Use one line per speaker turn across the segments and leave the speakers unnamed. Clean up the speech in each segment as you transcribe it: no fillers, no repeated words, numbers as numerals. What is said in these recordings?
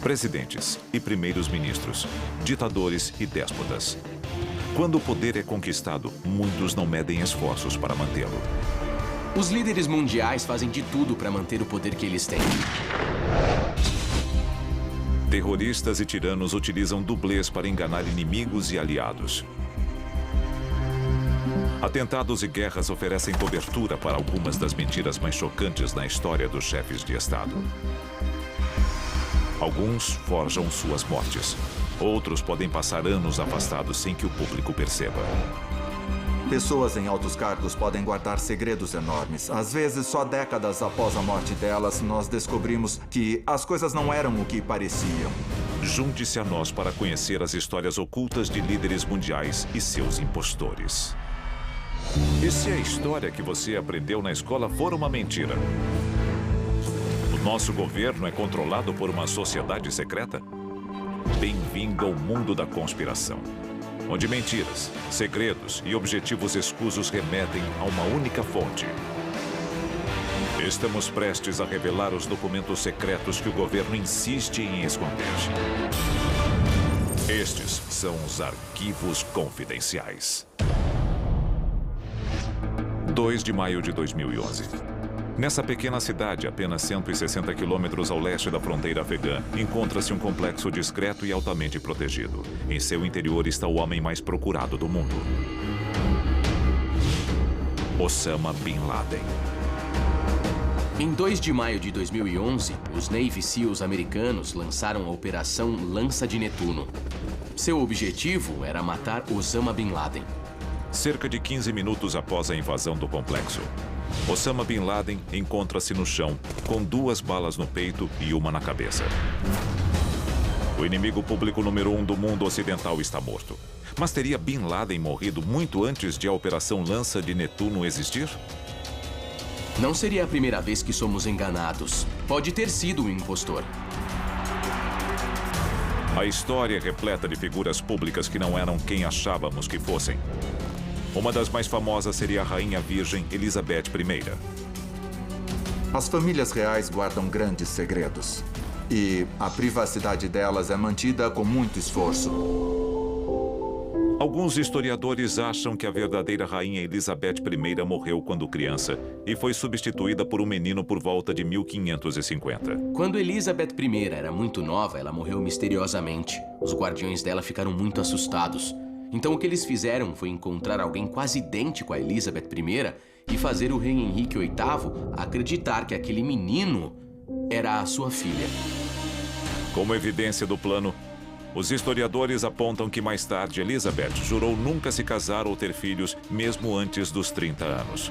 presidentes e primeiros ministros, ditadores e déspotas. Quando o poder é conquistado, muitos não medem esforços para mantê-lo.
Os líderes mundiais fazem de tudo para manter o poder que eles têm.
Terroristas e tiranos utilizam dublês para enganar inimigos e aliados. Atentados e guerras oferecem cobertura para algumas das mentiras mais chocantes na história dos chefes de Estado. Alguns forjam suas mortes. Outros podem passar anos afastados sem que o público perceba.
Pessoas em altos cargos podem guardar segredos enormes. Às vezes, só décadas após a morte delas, nós descobrimos que as coisas não eram o que pareciam.
Junte-se a nós para conhecer as histórias ocultas de líderes mundiais e seus impostores. E se a história que você aprendeu na escola for uma mentira? O nosso governo é controlado por uma sociedade secreta? Bem-vindo ao mundo da conspiração, onde mentiras, segredos e objetivos escusos remetem a uma única fonte. Estamos prestes a revelar os documentos secretos que o governo insiste em esconder. Estes são os arquivos confidenciais. 2 de maio de 2011. Nessa pequena cidade, apenas 160 quilômetros ao leste da fronteira afegã, encontra-se um complexo discreto e altamente protegido. Em seu interior está o homem mais procurado do mundo. Osama Bin Laden.
Em 2 de maio de 2011, os Navy SEALs americanos lançaram a Operação Lança de Netuno. Seu objetivo era matar Osama Bin Laden.
Cerca de 15 minutos após a invasão do complexo, Osama Bin Laden encontra-se no chão, com 2 balas no peito e uma na cabeça. O inimigo público número 1 do mundo ocidental está morto. Mas teria Bin Laden morrido muito antes de a Operação Lança de Netuno existir?
Não seria a primeira vez que somos enganados. Pode ter sido um impostor.
A história é repleta de figuras públicas que não eram quem achávamos que fossem. Uma das mais famosas seria a Rainha Virgem Elizabeth I.
As famílias reais guardam grandes segredos. E a privacidade delas é mantida com muito esforço.
Alguns historiadores acham que a verdadeira Rainha Elizabeth I morreu quando criança e foi substituída por um menino por volta de 1550.
Quando Elizabeth I era muito nova, ela morreu misteriosamente. Os guardiões dela ficaram muito assustados. Então o que eles fizeram foi encontrar alguém quase idêntico a Elizabeth I e fazer o rei Henrique VIII acreditar que aquele menino era a sua filha.
Como evidência do plano, os historiadores apontam que mais tarde Elizabeth jurou nunca se casar ou ter filhos, mesmo antes dos 30 anos.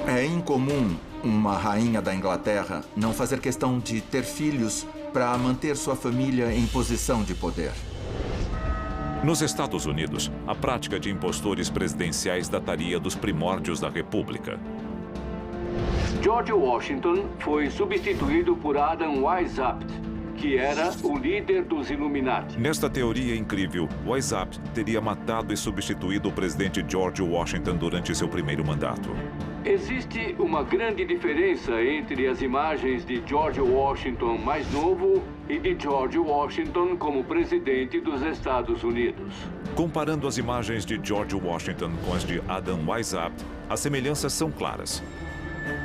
É incomum uma rainha da Inglaterra não fazer questão de ter filhos para manter sua família em posição de poder.
Nos Estados Unidos, a prática de impostores presidenciais dataria dos primórdios da República.
George Washington foi substituído por Adam Weishaupt, que era o líder dos Illuminati.
Nesta teoria incrível, Weishaupt teria matado e substituído o presidente George Washington durante seu primeiro mandato.
Existe uma grande diferença entre as imagens de George Washington mais novo e de George Washington como presidente dos Estados Unidos.
Comparando as imagens de George Washington com as de Adam Weishaupt, as semelhanças são claras.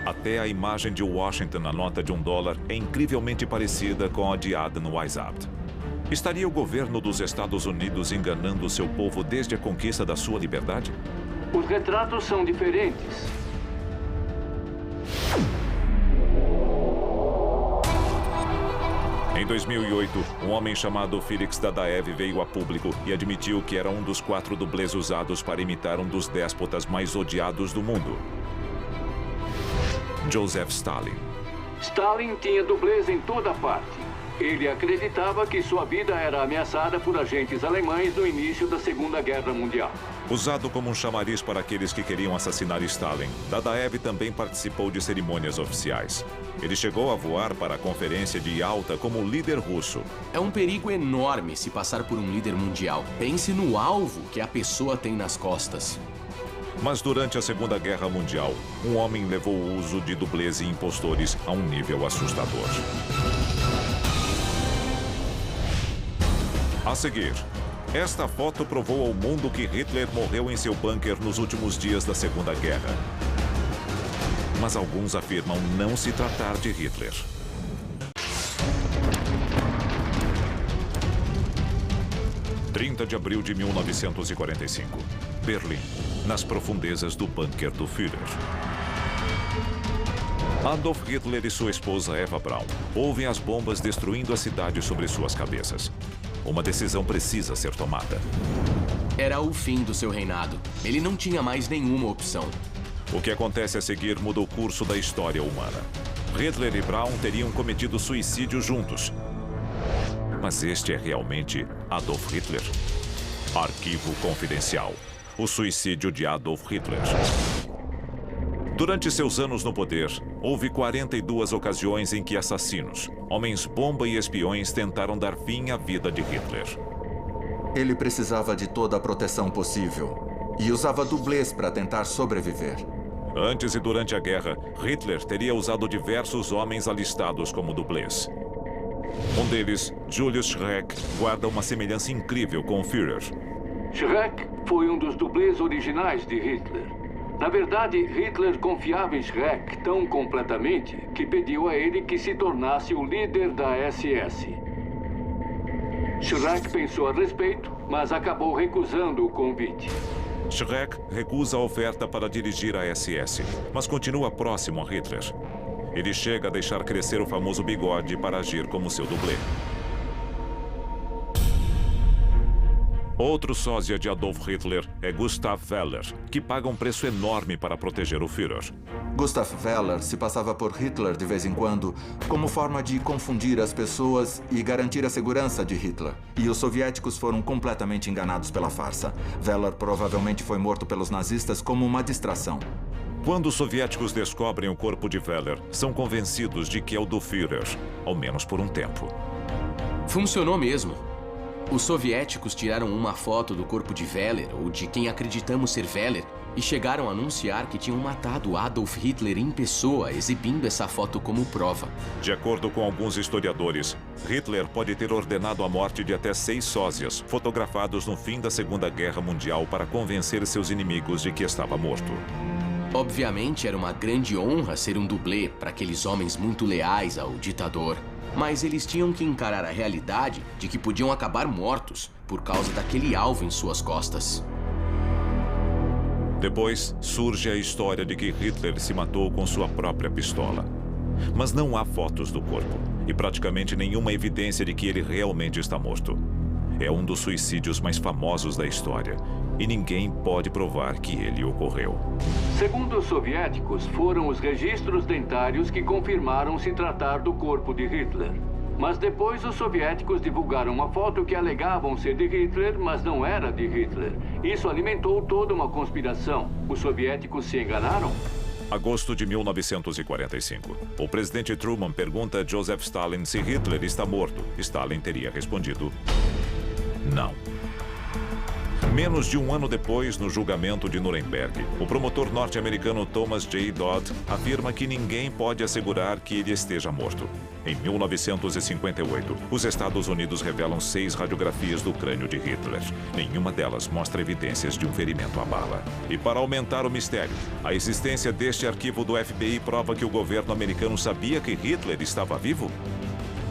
Até a imagem de Washington na nota de $1 é incrivelmente parecida com a de Adam Weishaupt. Estaria o governo dos Estados Unidos enganando seu povo desde a conquista da sua liberdade?
Os retratos são diferentes.
Em 2008, um homem chamado Felix Dadaev veio a público e admitiu que era um dos 4 dublês usados para imitar um dos déspotas mais odiados do mundo, Joseph Stalin.
Stalin tinha dublês em toda parte. Ele acreditava que sua vida era ameaçada por agentes alemães no início da Segunda Guerra Mundial.
Usado como um chamariz para aqueles que queriam assassinar Stalin, Dadaev também participou de cerimônias oficiais. Ele chegou a voar para a Conferência de Yalta como líder russo.
É um perigo enorme se passar por um líder mundial. Pense no alvo que a pessoa tem nas costas.
Mas durante a Segunda Guerra Mundial, um homem levou o uso de dublês e impostores a um nível assustador. A seguir, esta foto provou ao mundo que Hitler morreu em seu bunker nos últimos dias da Segunda Guerra. Mas alguns afirmam não se tratar de Hitler. – 30 de abril de 1945, Berlim, nas profundezas do bunker do Führer. Adolf Hitler e sua esposa Eva Braun ouvem as bombas destruindo a cidade sobre suas cabeças. Uma decisão precisa ser tomada.
Era o fim do seu reinado. Ele não tinha mais nenhuma opção.
O que acontece a seguir muda o curso da história humana. Hitler e Braun teriam cometido suicídio juntos. Mas este é realmente Adolf Hitler? Arquivo confidencial. O suicídio de Adolf Hitler. Durante seus anos no poder, houve 42 ocasiões em que assassinos, homens-bomba e espiões tentaram dar fim à vida de Hitler.
Ele precisava de toda a proteção possível e usava dublês para tentar sobreviver.
Antes e durante a guerra, Hitler teria usado diversos homens alistados como dublês. Um deles, Julius Schreck, guarda uma semelhança incrível com o Führer.
Schreck foi um dos dublês originais de Hitler. Na verdade, Hitler confiava em Schreck tão completamente que pediu a ele que se tornasse o líder da SS. Schreck pensou a respeito, mas acabou recusando o convite.
Schreck recusa a oferta para dirigir a SS, mas continua próximo a Hitler. Ele chega a deixar crescer o famoso bigode para agir como seu dublê. Outro sósia de Adolf Hitler é Gustav Weller, que paga um preço enorme para proteger o Führer.
Gustav Weller se passava por Hitler de vez em quando, como forma de confundir as pessoas e garantir a segurança de Hitler. E os soviéticos foram completamente enganados pela farsa. Weller provavelmente foi morto pelos nazistas como uma distração.
Quando os soviéticos descobrem o corpo de Weller, são convencidos de que é o do Führer, ao menos por um tempo.
Funcionou mesmo. Os soviéticos tiraram uma foto do corpo de Weller, ou de quem acreditamos ser Weller, e chegaram a anunciar que tinham matado Adolf Hitler em pessoa, exibindo essa foto como prova.
De acordo com alguns historiadores, Hitler pode ter ordenado a morte de até 6 sósias, fotografados no fim da Segunda Guerra Mundial para convencer seus inimigos de que estava morto.
Obviamente, era uma grande honra ser um dublê para aqueles homens muito leais ao ditador. Mas eles tinham que encarar a realidade de que podiam acabar mortos por causa daquele alvo em suas costas.
Depois, surge a história de que Hitler se matou com sua própria pistola. Mas não há fotos do corpo e praticamente nenhuma evidência de que ele realmente está morto. É um dos suicídios mais famosos da história e ninguém pode provar que ele ocorreu.
Segundo os soviéticos, foram os registros dentários que confirmaram se tratar do corpo de Hitler. Mas depois os soviéticos divulgaram uma foto que alegavam ser de Hitler, mas não era de Hitler. Isso alimentou toda uma conspiração. Os soviéticos se enganaram?
Agosto de 1945. O presidente Truman pergunta a Joseph Stalin se Hitler está morto. Stalin teria respondido: não. Menos de um ano depois, no julgamento de Nuremberg, o promotor norte-americano Thomas J. Dodd afirma que ninguém pode assegurar que ele esteja morto. Em 1958, os Estados Unidos revelam 6 radiografias do crânio de Hitler. Nenhuma delas mostra evidências de um ferimento à bala. E para aumentar o mistério, a existência deste arquivo do FBI prova que o governo americano sabia que Hitler estava vivo?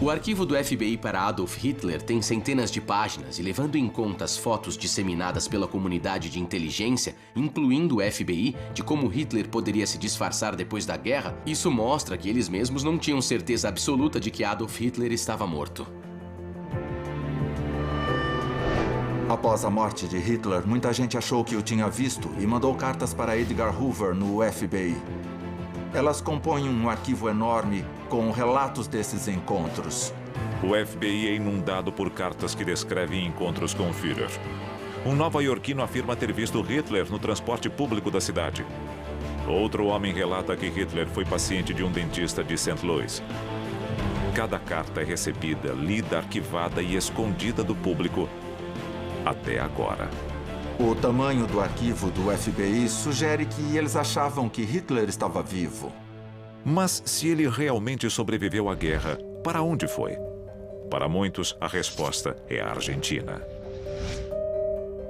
O arquivo do FBI para Adolf Hitler tem centenas de páginas e, levando em conta as fotos disseminadas pela comunidade de inteligência, incluindo o FBI, de como Hitler poderia se disfarçar depois da guerra, isso mostra que eles mesmos não tinham certeza absoluta de que Adolf Hitler estava morto.
Após a morte de Hitler, muita gente achou que o tinha visto e mandou cartas para Edgar Hoover no FBI. Elas compõem um arquivo enorme com relatos desses encontros.
O FBI é inundado por cartas que descrevem encontros com o Führer. Um nova-iorquino afirma ter visto Hitler no transporte público da cidade. Outro homem relata que Hitler foi paciente de um dentista de St. Louis. Cada carta é recebida, lida, arquivada e escondida do público até agora.
O tamanho do arquivo do FBI sugere que eles achavam que Hitler estava vivo.
Mas se ele realmente sobreviveu à guerra, para onde foi? Para muitos, a resposta é a Argentina.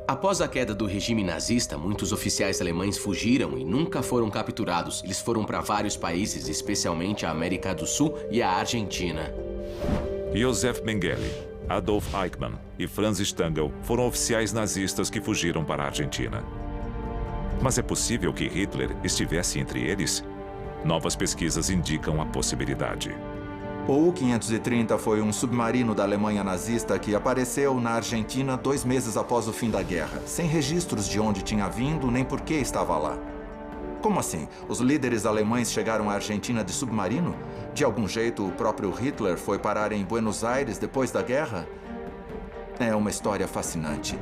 Após a queda do regime nazista, muitos oficiais alemães fugiram e nunca foram capturados. Eles foram para vários países, especialmente a América do Sul e a Argentina.
Josef Mengele, Adolf Eichmann e Franz Stangl foram oficiais nazistas que fugiram para a Argentina. Mas é possível que Hitler estivesse entre eles? Novas pesquisas indicam a possibilidade.
O U-530 foi um submarino da Alemanha nazista que apareceu na Argentina 2 meses após o fim da guerra, sem registros de onde tinha vindo nem por que estava lá. Como assim? Os líderes alemães chegaram à Argentina de submarino? De algum jeito, o próprio Hitler foi parar em Buenos Aires depois da guerra? É uma história fascinante.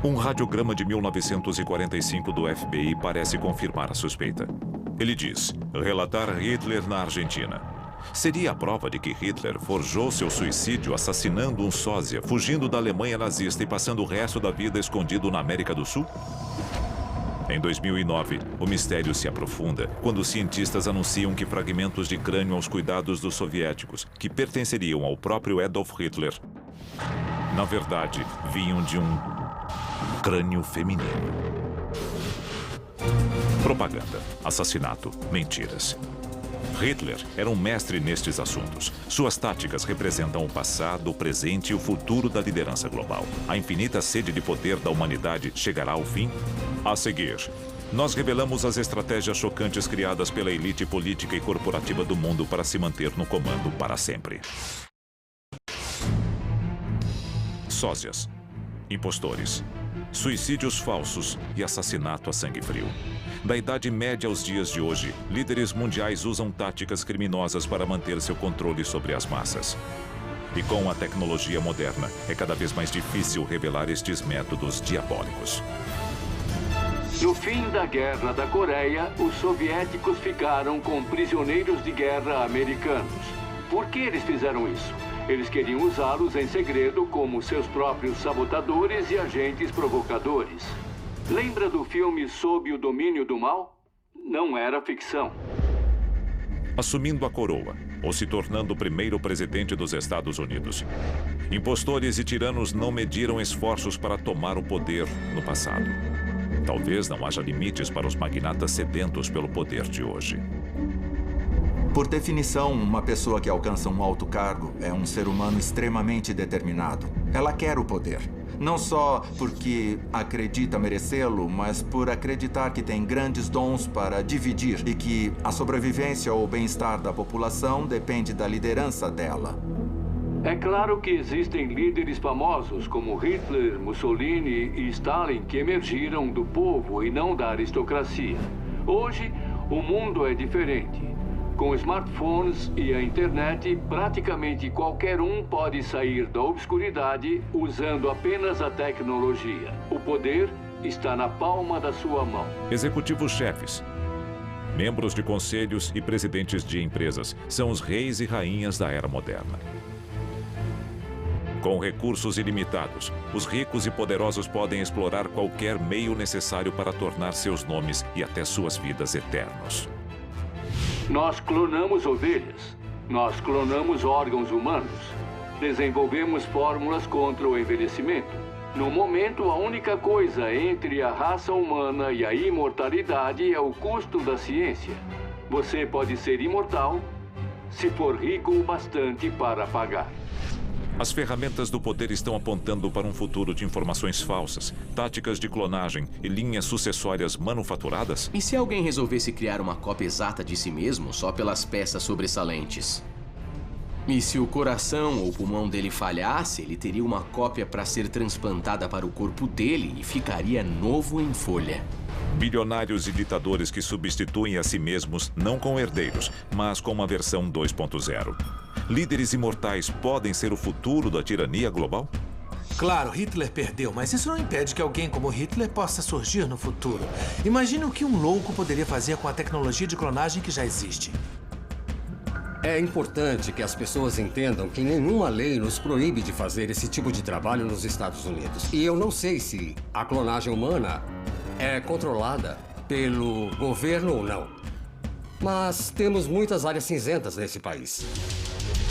Um radiograma de 1945 do FBI parece confirmar a suspeita. Ele diz: relatar Hitler na Argentina. Seria a prova de que Hitler forjou seu suicídio assassinando um sósia, fugindo da Alemanha nazista e passando o resto da vida escondido na América do Sul? Em 2009, o mistério se aprofunda quando os cientistas anunciam que fragmentos de crânio aos cuidados dos soviéticos, que pertenceriam ao próprio Adolf Hitler, na verdade, vinham de um crânio feminino. Propaganda, assassinato, mentiras. Hitler era um mestre nestes assuntos. Suas táticas representam o passado, o presente e o futuro da liderança global. A infinita sede de poder da humanidade chegará ao fim? A seguir, nós revelamos as estratégias chocantes criadas pela elite política e corporativa do mundo para se manter no comando para sempre. Sósias, impostores, suicídios falsos e assassinato a sangue frio. Da Idade Média aos dias de hoje, líderes mundiais usam táticas criminosas para manter seu controle sobre as massas. E com a tecnologia moderna, é cada vez mais difícil revelar estes métodos diabólicos.
No fim da Guerra da Coreia, os soviéticos ficaram com prisioneiros de guerra americanos. Por que eles fizeram isso? Eles queriam usá-los em segredo como seus próprios sabotadores e agentes provocadores. Lembra do filme Sob o Domínio do Mal? Não era ficção.
Assumindo a coroa, ou se tornando o primeiro presidente dos Estados Unidos. Impostores e tiranos não mediram esforços para tomar o poder no passado. Talvez não haja limites para os magnatas sedentos pelo poder de hoje.
Por definição, uma pessoa que alcança um alto cargo é um ser humano extremamente determinado. Ela quer o poder. Não só porque acredita merecê-lo, mas por acreditar que tem grandes dons para dividir e que a sobrevivência ou o bem-estar da população depende da liderança dela.
É claro que existem líderes famosos como Hitler, Mussolini e Stalin que emergiram do povo e não da aristocracia. Hoje, o mundo é diferente. Com smartphones e a internet, praticamente qualquer um pode sair da obscuridade usando apenas a tecnologia. O poder está na palma da sua mão.
Executivos chefes, membros de conselhos e presidentes de empresas são os reis e rainhas da era moderna. Com recursos ilimitados, os ricos e poderosos podem explorar qualquer meio necessário para tornar seus nomes e até suas vidas eternos.
Nós clonamos ovelhas. Nós clonamos órgãos humanos. Desenvolvemos fórmulas contra o envelhecimento. No momento, a única coisa entre a raça humana e a imortalidade é o custo da ciência. Você pode ser imortal se for rico o bastante para pagar.
As ferramentas do poder estão apontando para um futuro de informações falsas, táticas de clonagem e linhas sucessórias manufaturadas?
E se alguém resolvesse criar uma cópia exata de si mesmo só pelas peças sobressalentes? E se o coração ou o pulmão dele falhasse, ele teria uma cópia para ser transplantada para o corpo dele e ficaria novo em folha.
Bilionários e ditadores que substituem a si mesmos não com herdeiros, mas com uma versão 2.0. Líderes imortais podem ser o futuro da tirania global?
Claro, Hitler perdeu, mas isso não impede que alguém como Hitler possa surgir no futuro. Imagine o que um louco poderia fazer com a tecnologia de clonagem que já existe.
É importante que as pessoas entendam que nenhuma lei nos proíbe de fazer esse tipo de trabalho nos Estados Unidos. E eu não sei se a clonagem humana é controlada pelo governo ou não. Mas temos muitas áreas cinzentas nesse país.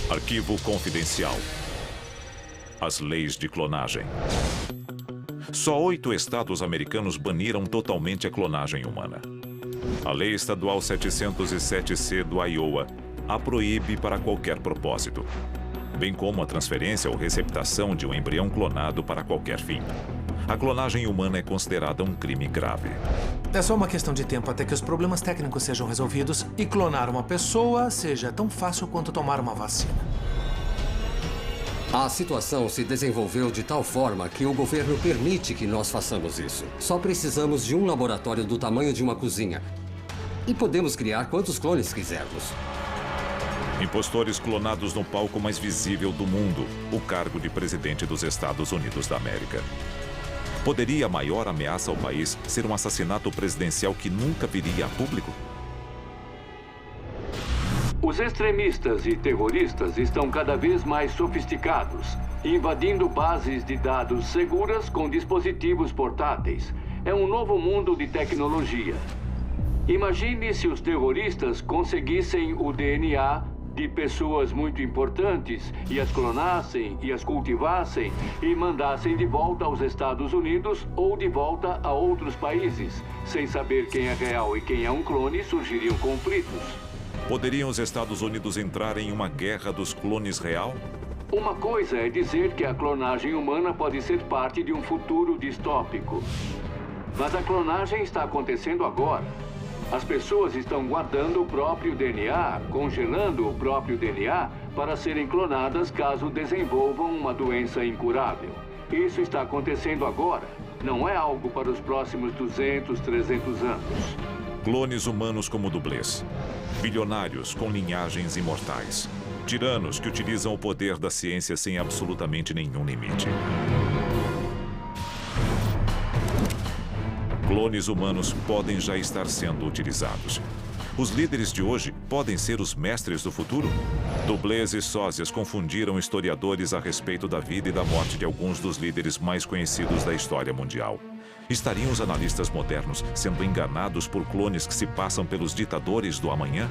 Arquivo confidencial. As leis de clonagem. Só 8 estados americanos baniram totalmente a clonagem humana. A Lei Estadual 707C do Iowa a proíbe para qualquer propósito, bem como a transferência ou receptação de um embrião clonado para qualquer fim. A clonagem humana é considerada um crime grave.
É só uma questão de tempo até que os problemas técnicos sejam resolvidos e clonar uma pessoa seja tão fácil quanto tomar uma vacina.
A situação se desenvolveu de tal forma que o governo permite que nós façamos isso. Só precisamos de um laboratório do tamanho de uma cozinha. E podemos criar quantos clones quisermos.
Impostores clonados no palco mais visível do mundo, o cargo de presidente dos Estados Unidos da América. Poderia a maior ameaça ao país ser um assassinato presidencial que nunca viria a público?
Os extremistas e terroristas estão cada vez mais sofisticados, invadindo bases de dados seguras com dispositivos portáteis. É um novo mundo de tecnologia. Imagine se os terroristas conseguissem o DNA de pessoas muito importantes e as clonassem e as cultivassem e mandassem de volta aos Estados Unidos ou de volta a outros países. Sem saber quem é real e quem é um clone, surgiriam conflitos.
Poderiam os Estados Unidos entrar em uma guerra dos clones real?
Uma coisa é dizer que a clonagem humana pode ser parte de um futuro distópico. Mas a clonagem está acontecendo agora. As pessoas estão guardando o próprio DNA, congelando o próprio DNA para serem clonadas caso desenvolvam uma doença incurável. Isso está acontecendo agora. Não é algo para os próximos 200, 300 anos.
Clones humanos como dublês. Bilionários com linhagens imortais. Tiranos que utilizam o poder da ciência sem absolutamente nenhum limite. Clones humanos podem já estar sendo utilizados. Os líderes de hoje podem ser os mestres do futuro? Dublês e sósias confundiram historiadores a respeito da vida e da morte de alguns dos líderes mais conhecidos da história mundial. Estariam os analistas modernos sendo enganados por clones que se passam pelos ditadores do amanhã?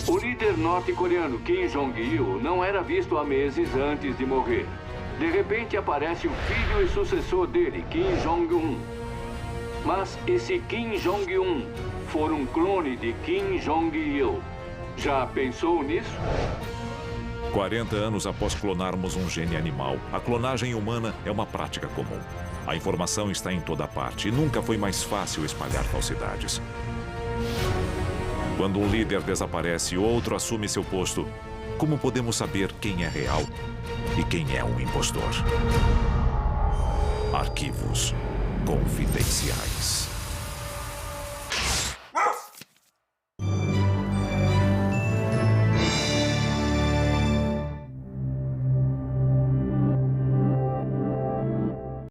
O líder norte-coreano Kim Jong-il não era visto há meses antes de morrer. De repente aparece o filho e sucessor dele, Kim Jong-un. Mas e se Kim Jong-un for um clone de Kim Jong-il? Já pensou nisso?
40 anos após clonarmos um gene animal, a clonagem humana é uma prática comum. A informação está em toda parte e nunca foi mais fácil espalhar falsidades. Quando um líder desaparece e outro assume seu posto, como podemos saber quem é real e quem é um impostor? Arquivos confidenciais.